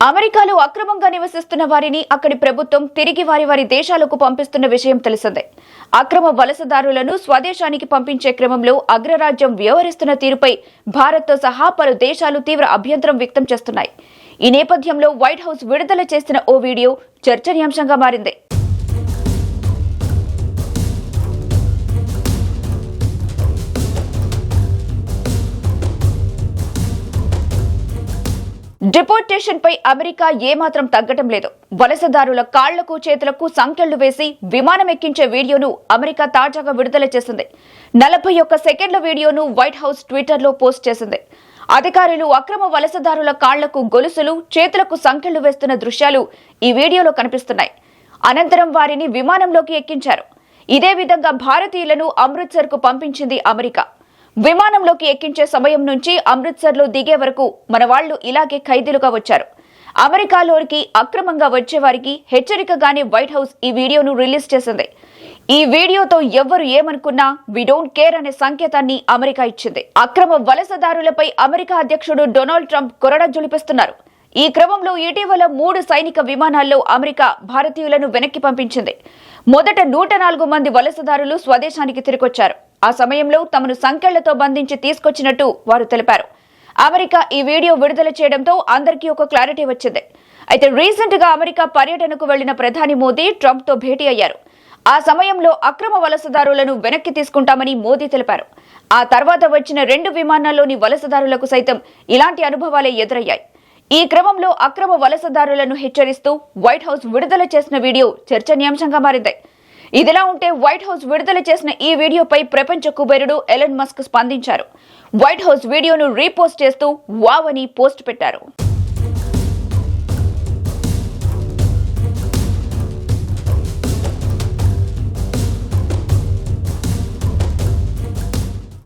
అమెరికాలో అక్రమంగా నివసిస్తున్న వారిని అక్కడి ప్రభుత్వం తిరిగి వారి దేశాలకు పంపిస్తున్న విషయం తెలిసిందే. అక్రమ వలసదారులను స్వదేశానికి పంపించే క్రమంలో అగ్రరాజ్యం వ్యవహరిస్తున్న తీరుపై భారత్తో సహా పలు దేశాలు తీవ్ర అభ్యంతరం వ్యక్తం చేస్తున్నాయి. ఈ నేపథ్యంలో వైట్ హౌస్ విడుదల చేసిన ఓ వీడియో చర్చనీయాంశంగా మారింది. డిపోర్టేషన్ పై అమెరికా ఏమాత్రం తగ్గటం లేదు. వలసదారుల కాళ్లకు చేతులకు సంకెళ్లు వేసి విమానం ఎక్కించే వీడియోను అమెరికా తాజాగా విడుదల చేసింది. 41 సెకండ్ల వీడియోను వైట్ హౌస్ ట్విట్టర్లో పోస్ట్ చేసింది. అధికారులు అక్రమ వలసదారుల కాళ్లకు గొలుసులు, చేతులకు సంకెళ్లు వేస్తున్న దృశ్యాలు ఈ వీడియోలో కనిపిస్తున్నాయి. అనంతరం వారిని విమానంలోకి ఎక్కించారు. ఇదే విధంగా భారతీయులను అమృత్సర్కు పంపించింది అమెరికా. విమానంలోకి ఎక్కించే సమయం నుంచి అమృత్సర్లో దిగే వరకు మన వాళ్లు ఇలాగే ఖైదీలుగా వచ్చారు. అమెరికాలోకి అక్రమంగా వచ్చేవారికి హెచ్చరికగానే వైట్ హౌస్ ఈ వీడియోను రిలీజ్ చేసింది. ఈ వీడియోతో ఎవ్వరు ఏమనుకున్నా వి డోంట్ కేర్ అనే సంకేతాన్ని అమెరికా ఇచ్చింది. అక్రమ వలసదారులపై అమెరికా అధ్యక్షుడు డొనాల్డ్ ట్రంప్ కొరడా జులిపిస్తున్నారు. ఈ క్రమంలో ఇటీవల 3 సైనిక విమానాల్లో అమెరికా భారతీయులను వెనక్కి పంపించింది. మొదట 104 మంది వలసదారులు స్వదేశానికి తిరిగొచ్చారు. ఆ సమయంలో తమను సంకెళ్లతో బంధించి తీసుకొచ్చినట్టు వారు తెలిపారు. అమెరికా ఈ వీడియో విడుదల చేయడంతో అందరికీ ఒక క్లారిటీ వచ్చింది. అయితే రీసెంట్ గా అమెరికా పర్యటనకు వెళ్లిన ప్రధాని మోదీ ట్రంప్ తో భేటీ అయ్యారు. ఆ సమయంలో అక్రమ వలసదారులను వెనక్కి తీసుకుంటామని మోదీ తెలిపారు. ఆ తర్వాత వచ్చిన 2 విమానాల్లోని వలసదారులకు సైతం ఇలాంటి అనుభవాలే ఎదురయ్యాయి. ఈ క్రమంలో అక్రమ వలసదారులను హెచ్చరిస్తూ వైట్ హౌస్ విడుదల చేసిన వీడియో చర్చనీయాంశంగా మారింది. ఇదిలా ఉంటే వైట్ హౌస్ విడుదల చేసిన ఈ వీడియోపై ప్రపంచ కుబేరుడు ఎలన్ మస్క్ స్పందించారు. వైట్ హౌస్ వీడియోను రీపోస్ట్ చేస్తూ వావ్ అని పోస్ట్ పెట్టారు.